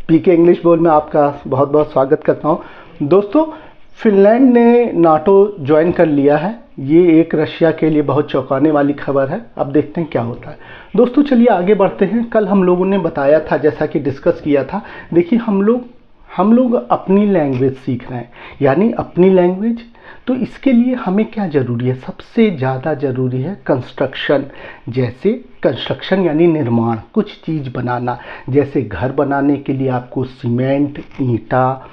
पीके English बोल में आपका बहुत बहुत स्वागत करता हूं। दोस्तों, फिनलैंड ने नाटो ज्वाइन कर लिया है। ये एक रशिया के लिए बहुत चौंकाने वाली खबर है। अब देखते हैं क्या होता है। दोस्तों चलिए आगे बढ़ते हैं। कल हम लोगों ने बताया था, जैसा कि डिस्कस किया था, देखिए हम लोग अपनी लैंग्वेज सीख रहे हैं, यानी अपनी लैंग्वेज। तो इसके लिए हमें क्या ज़रूरी है? सबसे ज़्यादा ज़रूरी है कंस्ट्रक्शन। जैसे कंस्ट्रक्शन यानी निर्माण, कुछ चीज़ बनाना। जैसे घर बनाने के लिए आपको सीमेंट, ईंटा,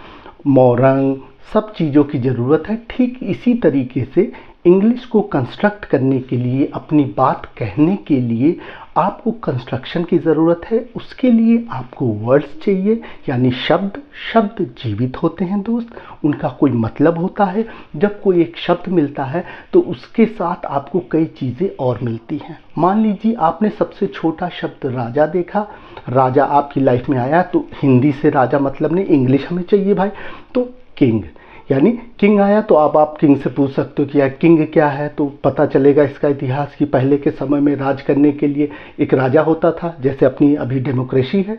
मोरंग, सब चीज़ों की ज़रूरत है। ठीक इसी तरीके से इंग्लिश को कंस्ट्रक्ट करने के लिए, अपनी बात कहने के लिए आपको कंस्ट्रक्शन की ज़रूरत है। उसके लिए आपको वर्ड्स चाहिए, यानी शब्द जीवित होते हैं दोस्त, उनका कोई मतलब होता है। जब कोई एक शब्द मिलता है तो उसके साथ आपको कई चीज़ें और मिलती हैं। मान लीजिए आपने सबसे छोटा शब्द राजा देखा, राजा आपकी लाइफ में आया, तो हिंदी से राजा मतलब नहीं, इंग्लिश हमें चाहिए भाई, तो किंग, यानी किंग आया। तो अब आप किंग से पूछ सकते हो कि यार किंग क्या है, तो पता चलेगा इसका इतिहास कि पहले के समय में राज करने के लिए एक राजा होता था। जैसे अपनी अभी डेमोक्रेसी है,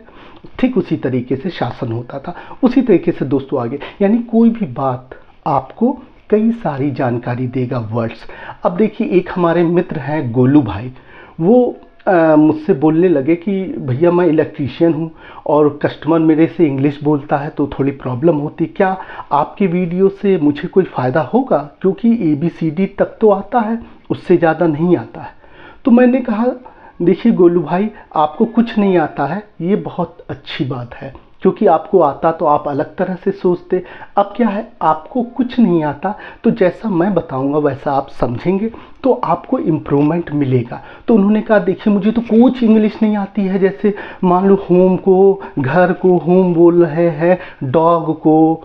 ठीक उसी तरीके से शासन होता था। उसी तरीके से दोस्तों आगे, यानी कोई भी बात आपको कई सारी जानकारी देगा वर्ड्स। अब देखिए एक हमारे मित्र हैं गोलू भाई, वो मुझसे बोलने लगे कि भैया मैं इलेक्ट्रीशियन हूँ और कस्टमर मेरे से इंग्लिश बोलता है तो थोड़ी प्रॉब्लम होती, क्या आपकी वीडियो से मुझे कोई फ़ायदा होगा? क्योंकि ABCD तक तो आता है, उससे ज़्यादा नहीं आता है। तो मैंने कहा देखिए गोलू भाई, आपको कुछ नहीं आता है, ये बहुत अच्छी बात है, क्योंकि आपको आता तो आप अलग तरह से सोचते। अब क्या है, आपको कुछ नहीं आता तो जैसा मैं बताऊंगा वैसा आप समझेंगे तो आपको इम्प्रूवमेंट मिलेगा। तो उन्होंने कहा देखिए मुझे तो कुछ इंग्लिश नहीं आती है। जैसे मान लो होम को, घर को होम बोल रहे हैं, डॉग को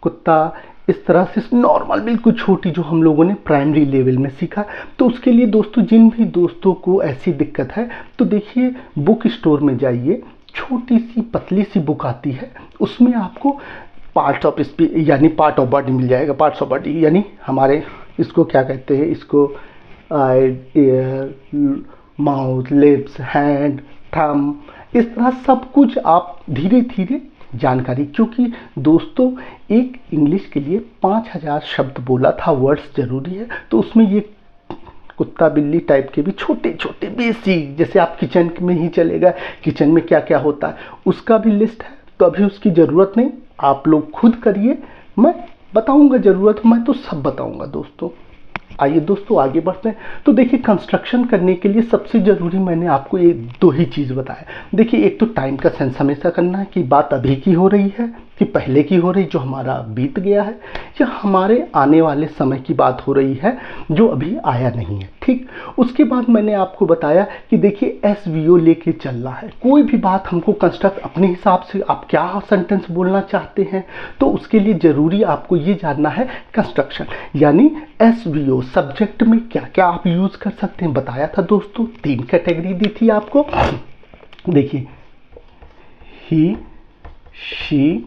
कुत्ता, इस तरह से नॉर्मल बिल्कुल छोटी जो हम लोगों ने प्राइमरी लेवल में सीखा। तो उसके लिए दोस्तों, जिन भी दोस्तों को ऐसी दिक्कत है तो देखिए बुक स्टोर में जाइए, छोटी सी पतली सी बुक आती है, उसमें आपको पार्ट्स ऑफ स्पीच यानी पार्ट ऑफ बॉडी मिल जाएगा। पार्ट्स ऑफ बॉडी यानी हमारे, इसको क्या कहते हैं, इसको eye, ear, mouth, lips, hand, thumb, इस तरह सब कुछ आप धीरे धीरे जानकारी। क्योंकि दोस्तों एक इंग्लिश के लिए 5000 शब्द बोला था, वर्ड्स ज़रूरी है। तो उसमें ये कुत्ता बिल्ली टाइप के भी छोटे छोटे बेसिक, जैसे आप किचन में ही चलेगा, किचन में क्या क्या होता है उसका भी लिस्ट है। तो अभी उसकी ज़रूरत नहीं, आप लोग खुद करिए, मैं बताऊंगा, ज़रूरत मैं तो सब बताऊंगा दोस्तों। आइए दोस्तों आगे बढ़ते हैं। तो देखिए कंस्ट्रक्शन करने के लिए सबसे ज़रूरी मैंने आपको ये दो ही चीज़ बताया। देखिए एक तो टाइम का सेंस हमेशा करना है कि बात अभी की हो रही है कि पहले की हो रही, जो हमारा बीत गया है, या हमारे आने वाले समय की बात हो रही है जो अभी आया नहीं है। ठीक, उसके बाद मैंने आपको बताया कि देखिए SVO लेके चलना है। कोई भी बात हमको कंस्ट्रक्ट अपने हिसाब से, आप क्या सेंटेंस बोलना चाहते हैं, तो उसके लिए ज़रूरी आपको ये जानना है कंस्ट्रक्शन, यानी SVO सब्जेक्ट में क्या क्या आप यूज़ कर सकते हैं। बताया था दोस्तों, 3 कैटेगरी दी थी आपको। देखिए ही, शी,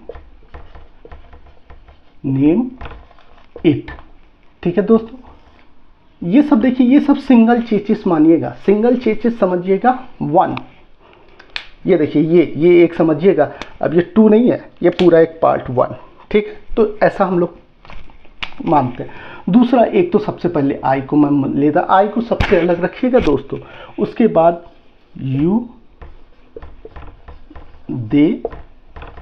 नेम, इट, ठीक है दोस्तों। ये सब देखिए, ये सब सिंगल चेचिस मानिएगा, सिंगल चेचिस समझिएगा 1। ये देखिए ये एक समझिएगा, अब ये 2 नहीं है, ये पूरा एक पार्ट 1, ठीक है। तो ऐसा हम लोग मानते हैं। दूसरा, एक तो सबसे पहले आई को मैं लेता, आई को सबसे अलग रखिएगा दोस्तों। उसके बाद यू, दे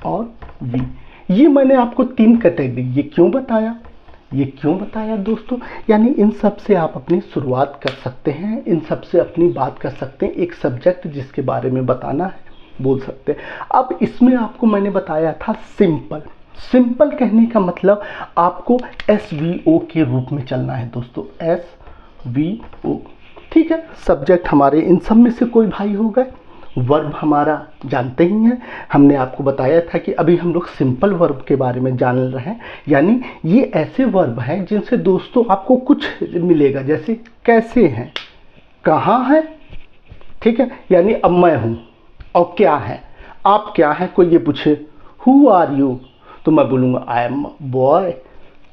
और वी। ये मैंने आपको 3 कैटेगरी, ये क्यों बताया दोस्तों, यानी इन सब से आप अपनी शुरुआत कर सकते हैं, इन सब से अपनी बात कर सकते हैं। एक सब्जेक्ट जिसके बारे में बताना है बोल सकते हैं। अब इसमें आपको मैंने बताया था सिंपल कहने का मतलब आपको SVO के रूप में चलना है दोस्तों, SVO, ठीक है। सब्जेक्ट हमारे इन सब में से कोई भाई हो गए। वर्ब हमारा जानते ही हैं, हमने आपको बताया था कि अभी हम लोग सिंपल वर्ब के बारे में जान रहे हैं, यानी ये ऐसे वर्ब हैं जिनसे दोस्तों आपको कुछ मिलेगा। जैसे कैसे हैं, कहाँ हैं, ठीक है, यानी अब मैं हूँ, और क्या है, आप क्या हैं। कोई ये पूछे हु आर यू, तो मैं बोलूँगा आई एम बॉय,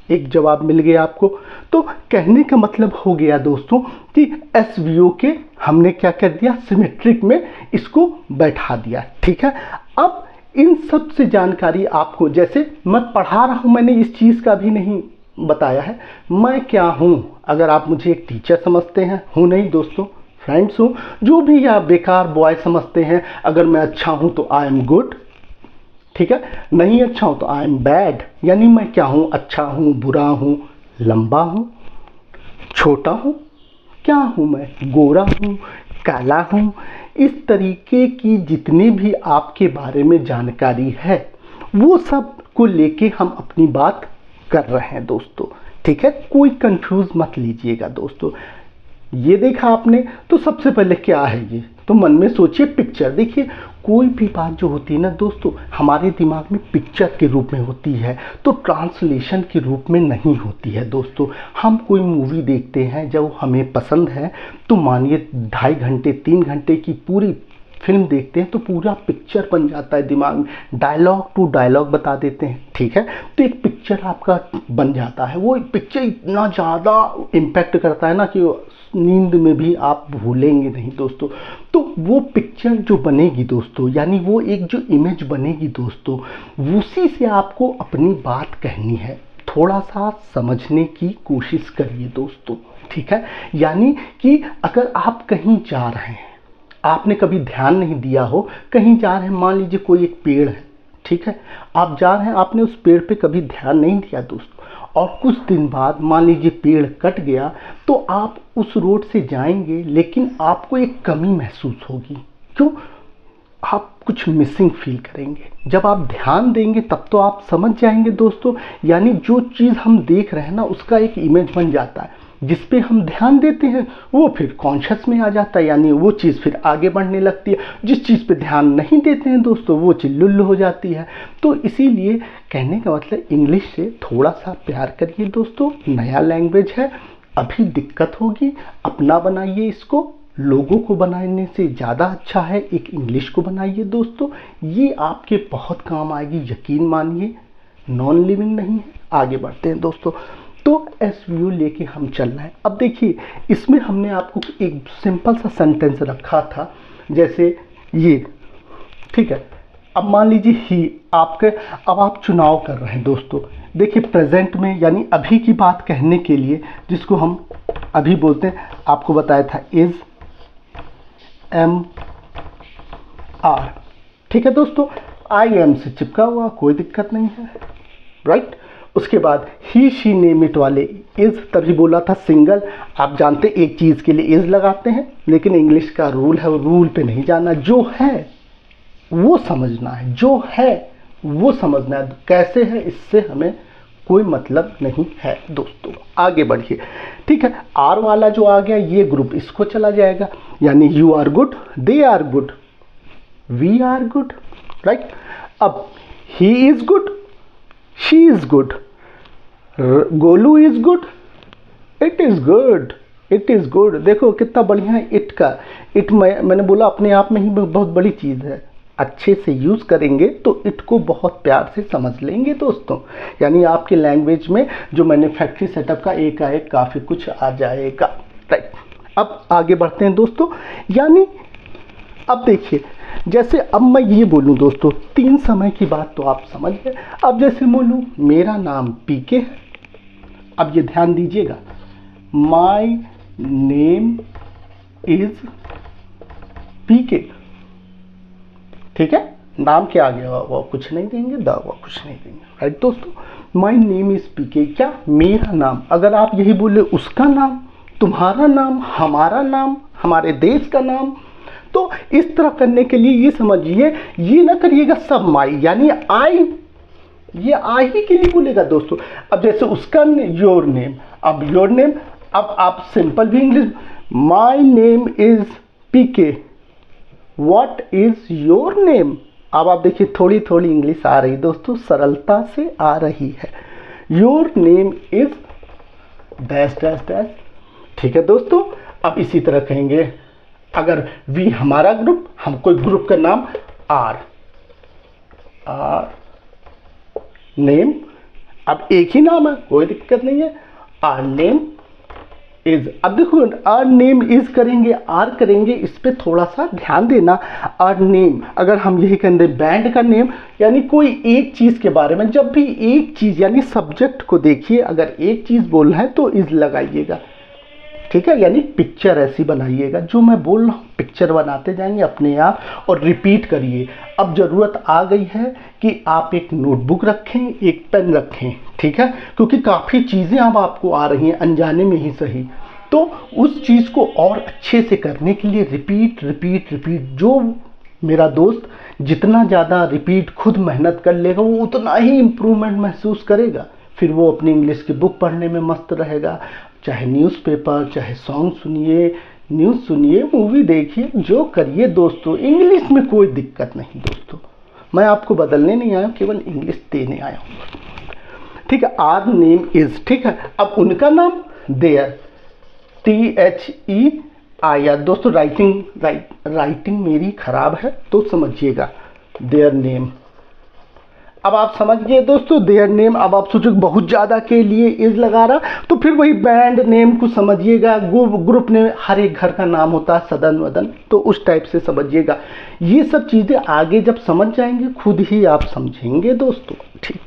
एक जवाब मिल गया आपको। तो कहने का मतलब हो गया दोस्तों कि SVO के हमने क्या कर दिया, सिमेट्रिक में इसको बैठा दिया, ठीक है। अब इन सब से जानकारी आपको, जैसे मैं पढ़ा रहा हूँ, मैंने इस चीज़ का भी नहीं बताया है मैं क्या हूँ। अगर आप मुझे एक टीचर समझते हैं, हूँ नहीं दोस्तों, फ्रेंड्स हूँ, जो भी आप बेकार बॉय समझते हैं। अगर मैं अच्छा हूँ तो आई एम गुड, ठीक है, नहीं अच्छा हूँ तो आई एम बैड। यानी मैं क्या हूँ, अच्छा हूँ, बुरा हूँ, लंबा हूँ, छोटा हूँ, क्या हूँ मैं, गोरा हूँ, काला हूँ। इस तरीके की जितनी भी आपके बारे में जानकारी है वो सब को लेके हम अपनी बात कर रहे हैं दोस्तों, ठीक है। कोई कंफ्यूज मत लीजिएगा दोस्तों। ये देखा आपने तो सबसे पहले क्या है ये, तो मन में सोचिए पिक्चर। देखिए कोई भी बात जो होती है ना दोस्तों, हमारे दिमाग में पिक्चर के रूप में होती है, तो ट्रांसलेशन के रूप में नहीं होती है दोस्तों। हम कोई मूवी देखते हैं जो हमें पसंद है, तो मानिए 2.5 घंटे 3 घंटे की पूरी फिल्म देखते हैं तो पूरा पिक्चर बन जाता है दिमाग में, डायलॉग टू डायलॉग बता देते हैं, ठीक है। तो एक पिक्चर आपका बन जाता है। वो पिक्चर इतना ज़्यादा इम्पैक्ट करता है ना कि नींद में भी आप भूलेंगे नहीं दोस्तों। तो वो पिक्चर जो बनेगी दोस्तों, यानी वो एक जो इमेज बनेगी दोस्तों, उसी से आपको अपनी बात कहनी है। थोड़ा सा समझने की कोशिश करिए दोस्तों, ठीक है। यानी कि अगर आप कहीं जा रहे हैं, आपने कभी ध्यान नहीं दिया हो, कहीं जा रहे हैं, मान लीजिए कोई एक पेड़ है, ठीक है, आप जा रहे हैं, आपने उस पेड़ पे कभी ध्यान नहीं दिया दोस्तों, और कुछ दिन बाद मान लीजिए पेड़ कट गया, तो आप उस रोड से जाएंगे लेकिन आपको एक कमी महसूस होगी। क्यों? आप कुछ मिसिंग फील करेंगे। जब आप ध्यान देंगे तब तो आप समझ जाएंगे दोस्तों। यानी जो चीज़ हम देख रहे हैं ना, उसका एक इमेज बन जाता है, जिस पे हम ध्यान देते हैं वो फिर कॉन्शियस में आ जाता है, यानी वो चीज़ फिर आगे बढ़ने लगती है। जिस चीज़ पे ध्यान नहीं देते हैं दोस्तों, वो चीज़ लुल्ल हो जाती है। तो इसीलिए कहने का मतलब, इंग्लिश से थोड़ा सा प्यार करिए दोस्तों। नया लैंग्वेज है, अभी दिक्कत होगी, अपना बनाइए इसको। लोगों को बनाने से ज़्यादा अच्छा है एक इंग्लिश को बनाइए दोस्तों। ये आपके बहुत काम आएगी, यकीन मानिए। नॉन लिविंग नहीं है। आगे बढ़ते हैं दोस्तों। तो एसवीओ लेके हम चल रहे हैं। अब देखिए इसमें हमने आपको एक सिंपल सा सेंटेंस रखा था, जैसे ये, ठीक है। अब मान लीजिए ही आपके, अब आप चुनाव कर रहे हैं दोस्तों। देखिए प्रेजेंट में, यानी अभी की बात कहने के लिए, जिसको हम अभी बोलते हैं, आपको बताया था इज, एम, आर, ठीक है दोस्तों। आई एम से चिपका हुआ, कोई दिक्कत नहीं है, राइट। उसके बाद ही शी नेम इट वाले इज, तभी बोला था सिंगल। आप जानते एक चीज़ के लिए इज लगाते हैं, लेकिन इंग्लिश का रूल है, वो रूल पे नहीं जाना। जो है वो समझना है, जो है वो समझना है, कैसे है इससे हमें कोई मतलब नहीं है दोस्तों। आगे बढ़िए, ठीक है। आर वाला जो आ गया ये ग्रुप, इसको चला जाएगा, यानी you are good, they are good, we are good, right. अब he is good, she is good, Golu is good, it is good, it is good. देखो कितना बढ़िया है इट का। इट मैंने बोला अपने आप में ही बहुत बड़ी चीज़ है। अच्छे से यूज़ करेंगे तो इट को बहुत प्यार से समझ लेंगे दोस्तों। यानी आपके लैंग्वेज में जो मैंने फैक्ट्री सेटअप का एक काफ़ी कुछ आ जाएगा, राइट। अब आगे बढ़ते हैं दोस्तों। यानी अब देखिए, जैसे अब मैं ये बोलूँ दोस्तों, 3 समय की बात तो आप समझ गए। अब जैसे बोलूँ मेरा नाम पीके है, अब ये ध्यान दीजिएगा, माई नेम इज पीके, ठीक है। नाम क्या आ गया, वो कुछ नहीं देंगे, वो कुछ नहीं देंगे, राइट दोस्तों। माई नेम इज पीके, क्या मेरा नाम। अगर आप यही बोले उसका नाम, तुम्हारा नाम, हमारा नाम, हमारे देश का नाम, तो इस तरह करने के लिए ये समझिए, ये ना करिएगा सब माई, यानी आई, ये आई ही के लिए बोलेगा दोस्तों। अब जैसे उसका योर नेम, अब योर नेम, अब आप सिंपल भी English, my name is PK, what is your name. अब आप देखिए थोड़ी थोड़ी इंग्लिश आ रही दोस्तों, सरलता से आ रही है। Your name is dash dash dash, ठीक है दोस्तों। अब इसी तरह कहेंगे, अगर वी हमारा ग्रुप, हम कोई ग्रुप का नाम, आर, आर नेम, अब एक ही नाम है, कोई दिक्कत नहीं है, आर नेम इज। अब देखो आर नेम इज करेंगे, आर करेंगे, इस पे थोड़ा सा ध्यान देना। आर नेम अगर हम यही कहेंगे बैंड का नेम, यानी कोई एक चीज़ के बारे में, जब भी एक चीज़ यानी सब्जेक्ट को देखिए, अगर एक चीज़ बोलना है तो इज लगाइएगा, ठीक है। यानी पिक्चर ऐसी बनाइएगा, जो मैं बोल रहा हूँ पिक्चर बनाते जाएंगे अपने आप और रिपीट करिए। अब ज़रूरत आ गई है कि आप एक नोटबुक रखें, एक पेन रखें, ठीक है, क्योंकि काफ़ी चीज़ें अब आपको आ रही हैं अनजाने में ही सही। तो उस चीज़ को और अच्छे से करने के लिए रिपीट रिपीट रिपीट, जो मेरा दोस्त जितना ज़्यादा रिपीट खुद मेहनत कर लेगा वो उतना ही इम्प्रूवमेंट महसूस करेगा। फिर वो अपनी इंग्लिश की बुक पढ़ने में मस्त रहेगा, चाहे न्यूज़पेपर, चाहे सॉन्ग सुनिए, न्यूज़ सुनिए, मूवी देखिए, जो करिए दोस्तों। इंग्लिश में कोई दिक्कत नहीं दोस्तों, मैं आपको बदलने नहीं आया, केवल इंग्लिश देने आया हूँ, ठीक है। आर नेम इज, ठीक है। अब उनका नाम देयर, THEIR। दोस्तों राइटिंग मेरी खराब है तो समझिएगा, देयर नेम। अब आप समझ गए दोस्तों देयर नेम। अब आप सोचो बहुत ज़्यादा के लिए इज लगा रहा, तो फिर वही बैंड नेम को समझिएगा, ग्रुप ने हर एक घर का नाम होता है, सदन वदन, तो उस टाइप से समझिएगा। ये सब चीज़ें आगे जब समझ जाएंगे खुद ही आप समझेंगे दोस्तों, ठीक।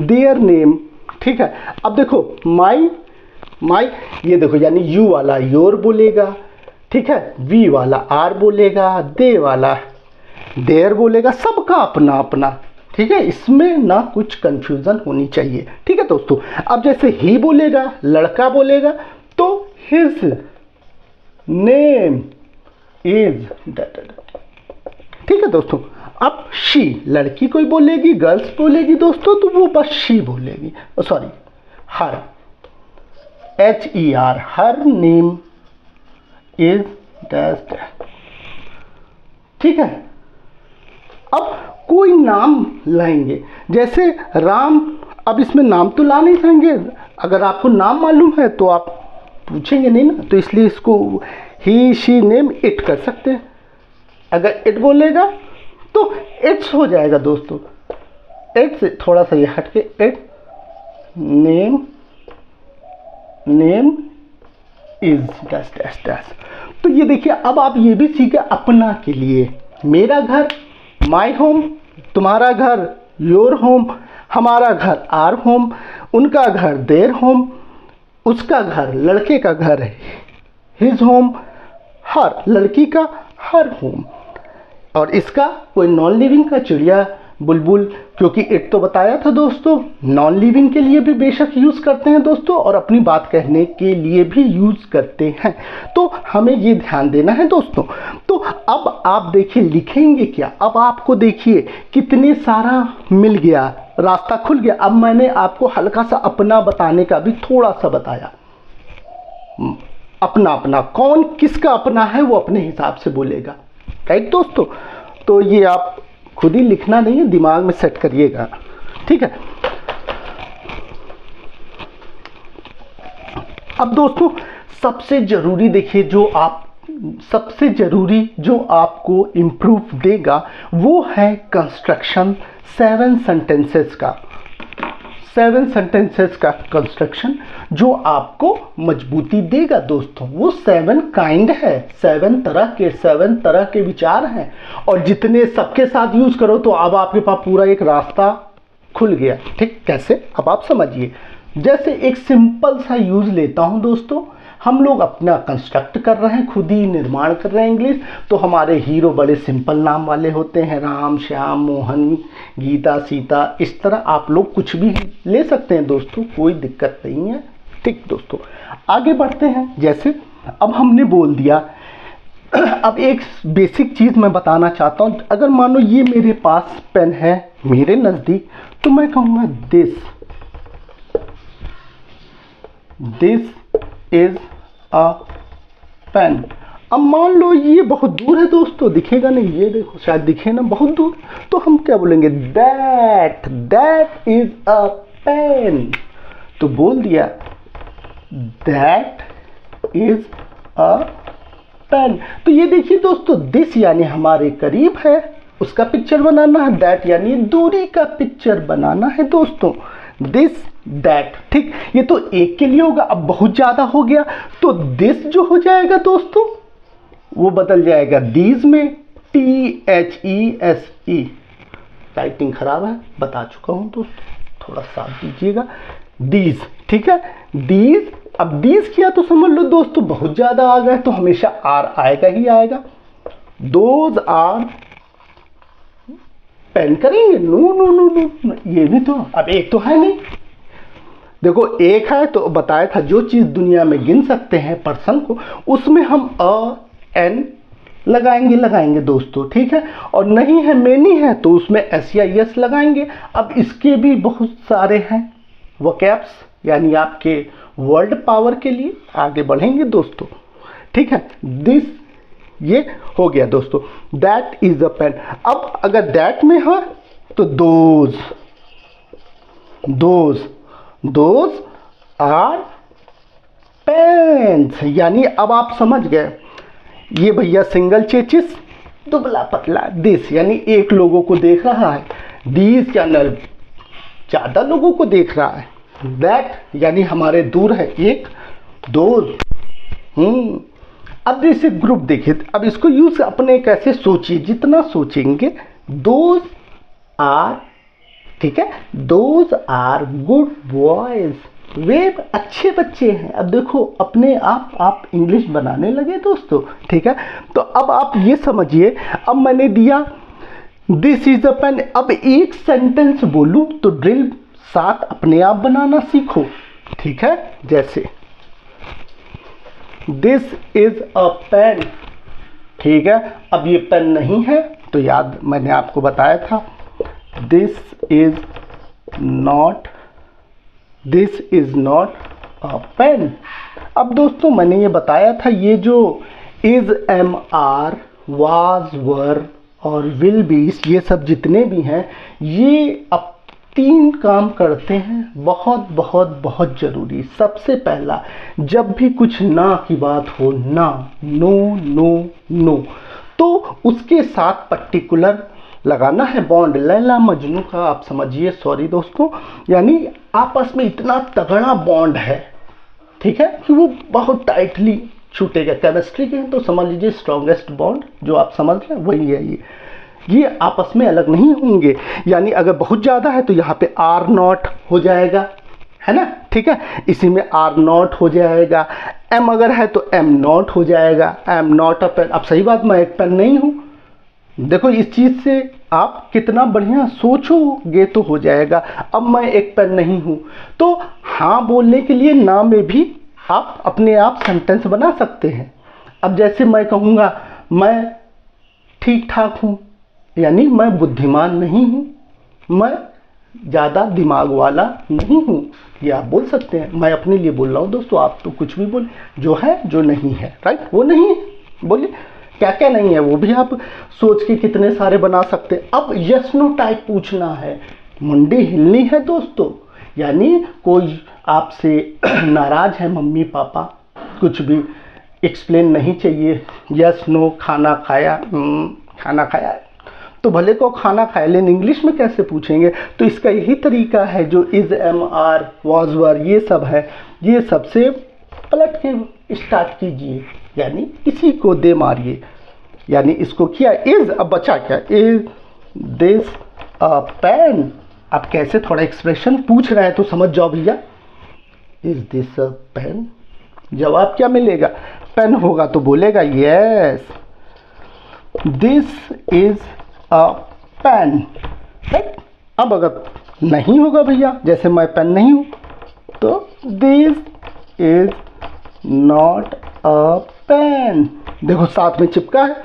देयर नेम, ठीक है। अब देखो माई, ये देखो यानी यू वाला योर बोलेगा, ठीक है, वी वाला आर बोलेगा, दे वाला देयर बोलेगा, सबका अपना अपना, ठीक है। इसमें ना कुछ कंफ्यूजन होनी चाहिए, ठीक है दोस्तों। अब जैसे ही बोलेगा, लड़का बोलेगा, तो हिज नेम इज, ठीक है दोस्तों। अब शी, लड़की कोई बोलेगी, गर्ल्स बोलेगी दोस्तों, तो वो बस शी बोलेगी, sorry her, HER, her name is dash, ठीक है। अब कोई नाम लाएंगे, जैसे राम, अब इसमें नाम तो ला नहीं पाएंगे, अगर आपको नाम मालूम है तो आप पूछेंगे नहीं ना, तो इसलिए इसको ही शी नेम इट कर सकते हैं। अगर इट बोलेगा तो इट्स हो जाएगा दोस्तों, इट से थोड़ा सा ये हट के, it name is dash dash dash. तो ये देखिए, अब आप ये भी सीखे अपना के लिए, मेरा घर माई होम, तुम्हारा घर योर होम, हमारा घर आर होम, उनका घर देयर होम, उसका घर लड़के का घर है हिज होम, हर लड़की का हर होम, और इसका कोई नॉन लिविंग का चिड़िया बुलबुल, क्योंकि इट तो बताया था दोस्तों, नॉन लिविंग के लिए भी बेशक यूज़ करते हैं दोस्तों, और अपनी बात कहने के लिए भी यूज़ करते हैं, तो हमें ये ध्यान देना है दोस्तों। तो अब आप देखिए लिखेंगे क्या, अब आपको देखिए कितने सारा मिल गया, रास्ता खुल गया। अब मैंने आपको हल्का सा अपना बताने का भी थोड़ा सा बताया, अपना अपना, कौन किसका अपना है वो अपने हिसाब से बोलेगा, राइट दोस्तों। तो ये आप खुद ही लिखना नहीं है, दिमाग में सेट करिएगा, ठीक है। अब दोस्तों सबसे जरूरी देखिए, सबसे जरूरी जो आपको इम्प्रूव देगा वो है कंस्ट्रक्शन, 7 सेंटेंसेस का, 7 सेंटेंसेस का कंस्ट्रक्शन, जो आपको मजबूती देगा दोस्तों। वो 7 काइंड है, 7 तरह के विचार हैं, और जितने सबके साथ यूज करो तो अब आपके पास पूरा एक रास्ता खुल गया, ठीक। कैसे, अब आप समझिए। जैसे एक सिंपल सा यूज लेता हूं दोस्तों, हम लोग अपना कंस्ट्रक्ट कर रहे हैं, खुद ही निर्माण कर रहे हैं इंग्लिश, तो हमारे हीरो बड़े सिंपल नाम वाले होते हैं, राम, श्याम, मोहन, गीता, सीता, इस तरह आप लोग कुछ भी ले सकते हैं दोस्तों, कोई दिक्कत नहीं है, ठीक दोस्तों। आगे बढ़ते हैं, जैसे अब हमने बोल दिया, अब एक बेसिक चीज़ मैं बताना चाहता हूँ। अगर मानो ये मेरे पास पेन है मेरे नज़दीक, तो मैं कहूँगा दिस इज अ पेन। अब मान लो ये बहुत दूर है दोस्तों, दिखेगा नहीं, ये देखो शायद दिखे ना बहुत दूर, तो हम क्या बोलेंगे, दैट इज अ पेन। तो बोल दिया दैट इज अ पेन। तो ये देखिए दोस्तों, दिस यानी हमारे करीब है, उसका पिक्चर बनाना है, दैट यानी दूरी का पिक्चर बनाना है दोस्तों। दिस दैट, ठीक। ये तो एक के लिए होगा, अब बहुत ज्यादा हो गया तो दिस जो हो जाएगा दोस्तों वो बदल जाएगा दीज में, THESE। टाइपिंग खराब है बता चुका हूं दोस्तों, थोड़ा साथ दीजिएगा। दीज, ठीक है, दीज। अब दीज किया तो समझ लो दोस्तों बहुत ज्यादा आ गए तो हमेशा आर आएगा ही आएगा। दोज आर पेन करेंगे, नो नो नो नो, ये भी तो अब एक तो है नहीं। देखो एक है तो बताया था जो चीज दुनिया में गिन सकते हैं पर्सन को, उसमें हम एन लगाएंगे दोस्तों, ठीक है। और नहीं है मेनी है तो उसमें एस या यस लगाएंगे। अब इसके भी बहुत सारे हैं वोकैब्स, यानी आपके वर्ल्ड पावर के लिए आगे बढ़ेंगे दोस्तों, ठीक है। दिस ये हो गया दोस्तों, दैट इज अ पेन। अब अगर दैट में है तो दोज, दोज आर पेन्स, यानी अब आप समझ गए। ये भैया सिंगल चेचिस, दुबला पतला, दिस यानी एक लोगों को देख रहा है, दीज चैनल ज्यादा लोगों को देख रहा है, दैट यानी हमारे दूर है एक, दो। अब जैसे ग्रुप देखिए, अब इसको यूज अपने कैसे सोचिए, जितना सोचेंगे। दोज आर, ठीक है, दोज आर गुड बॉयज, वे अच्छे बच्चे हैं। अब देखो अपने आप इंग्लिश बनाने लगे दोस्तों, ठीक है। तो अब आप ये समझिए, अब मैंने दिया दिस इज अ पेन, अब एक सेंटेंस बोलूं तो ड्रिल साथ अपने आप बनाना सीखो, ठीक है। जैसे दिस इज अ पेन, ठीक है। अब ये पेन नहीं है तो याद मैंने आपको बताया था this is not a pen. अब दोस्तों मैंने ये बताया था ये जो is, am, are, was, were और विल बी, ये सब जितने भी हैं ये अब 3 काम करते हैं बहुत बहुत बहुत जरूरी। सबसे पहला, जब भी कुछ ना की बात हो, ना, नो नो नो, तो उसके साथ पर्टिकुलर लगाना है बॉन्ड। लैला मजनू का आप समझिए, सॉरी दोस्तों, यानी आपस में इतना तगड़ा बॉन्ड है, ठीक है, कि वो बहुत टाइटली छूटेगा। केमिस्ट्री के तो समझ लीजिए स्ट्रॉन्गेस्ट बॉन्ड जो आप समझ रहे हैं वही है ये आपस में अलग नहीं होंगे। यानी अगर बहुत ज़्यादा है तो यहाँ पे आर नॉट हो जाएगा, है ना, ठीक है, इसी में आर नॉट हो जाएगा। एम अगर है तो एम नॉट हो जाएगा, एम नॉट अ पेन। अब सही बात, मैं एक पेन नहीं हूँ। देखो इस चीज़ से आप कितना बढ़िया सोचोगे तो हो जाएगा। अब मैं एक पेन नहीं हूँ तो हाँ बोलने के लिए ना में भी आप अपने आप सेंटेंस बना सकते हैं। अब जैसे मैं कहूँगा मैं ठीक ठाक हूँ, यानी मैं बुद्धिमान नहीं हूँ, मैं ज़्यादा दिमाग वाला नहीं हूँ, ये आप बोल सकते हैं। मैं अपने लिए बोल रहा हूँ दोस्तों, आप तो कुछ भी बोले, जो है जो नहीं है, राइट, वो नहीं है। बोलिए क्या क्या नहीं है, वो भी आप सोच के कितने सारे बना सकते हैं। अब यस नो टाइप पूछना है, मुंडी हिलनी है दोस्तों, यानी कोई आपसे नाराज है, मम्मी पापा, कुछ भी एक्सप्लेन नहीं चाहिए, यस नो, खाना खाया, खाना खाया, तो भले को खाना खाया, लेकिन इंग्लिश में कैसे पूछेंगे। तो इसका यही तरीका है, जो इज, एम, आर, वाज, वर, ये सब है, ये सबसे पलट के स्टार्ट कीजिए, यानी इसी को दे मारिए। यानी इसको किया इज, अब बचा क्या, इज दिस अ पेन। अब कैसे थोड़ा एक्सप्रेशन पूछ रहे हैं तो समझ जाओ भैया, इज दिस अ पेन, जवाब क्या मिलेगा, पेन होगा तो बोलेगा yes this is a pen, right. अब अगर नहीं होगा भैया, जैसे मैं पेन नहीं हूं तो this is not a pen. देखो साथ में चिपका है,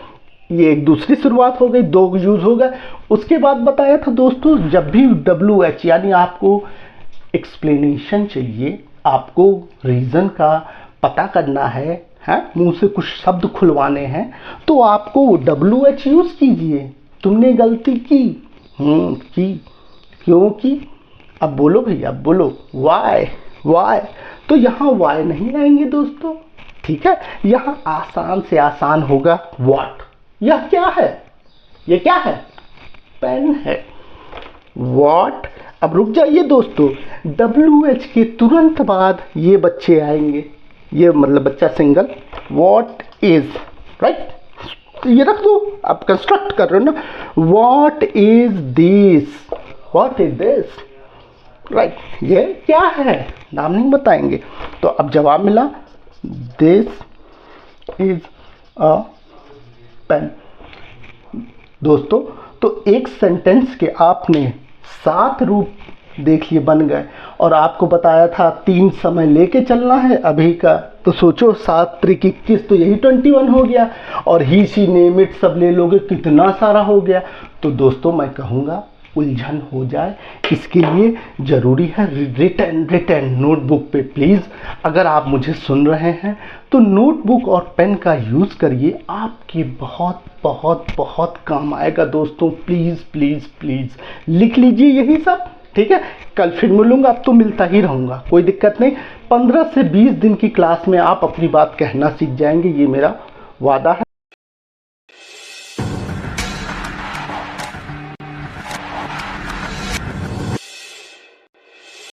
ये एक दूसरी शुरुआत हो गई, 2 यूज हो गए। उसके बाद बताया था दोस्तों, जब भी WH यानी आपको एक्सप्लेनेशन चाहिए, आपको रीजन का पता करना है, मुंह से कुछ शब्द खुलवाने हैं, तो आपको WH यूज कीजिए। तुमने गलती की, क्यों की, अब बोलो भैया, बोलो वाई, तो यहाँ वाई नहीं लाएंगे दोस्तों, ठीक है। यहाँ आसान से आसान होगा व्हाट। यह क्या है, ये क्या है, पेन है। व्हाट अब रुक जाइए दोस्तों, WH के तुरंत बाद ये बच्चे आएंगे, ये मतलब बच्चा सिंगल, व्हाट इज, राइट, ये रख दो, आप कंस्ट्रक्ट कर रहे हो ना, what is this, what is this, right, ये क्या है, नाम नहीं बताएंगे। तो अब जवाब मिला, दिस इज अ पेन। दोस्तों तो एक सेंटेंस के आपने 7 रूप देख लिए बन गए, और आपको बताया था 3 समय लेके चलना है अभी का, तो सोचो 7 त्रिक 21, तो यही 21 हो गया, और ही शी नेम इट सब ले लोगे, कितना सारा हो गया। तो दोस्तों मैं कहूँगा उलझन हो जाए, इसके लिए ज़रूरी है रिटन नोटबुक पे प्लीज़, अगर आप मुझे सुन रहे हैं तो नोटबुक और पेन का यूज़ करिए, आपके बहुत बहुत बहुत काम आएगा दोस्तों। प्लीज़ प्लीज़ प्लीज़ लिख लीजिए यही सब, ठीक है। कल फिर मिलूँगा, अब तो मिलता ही रहूँगा, कोई दिक्कत नहीं। 15 से 20 दिन की क्लास में आप अपनी बात कहना सीख जाएंगे, ये मेरा वादा है।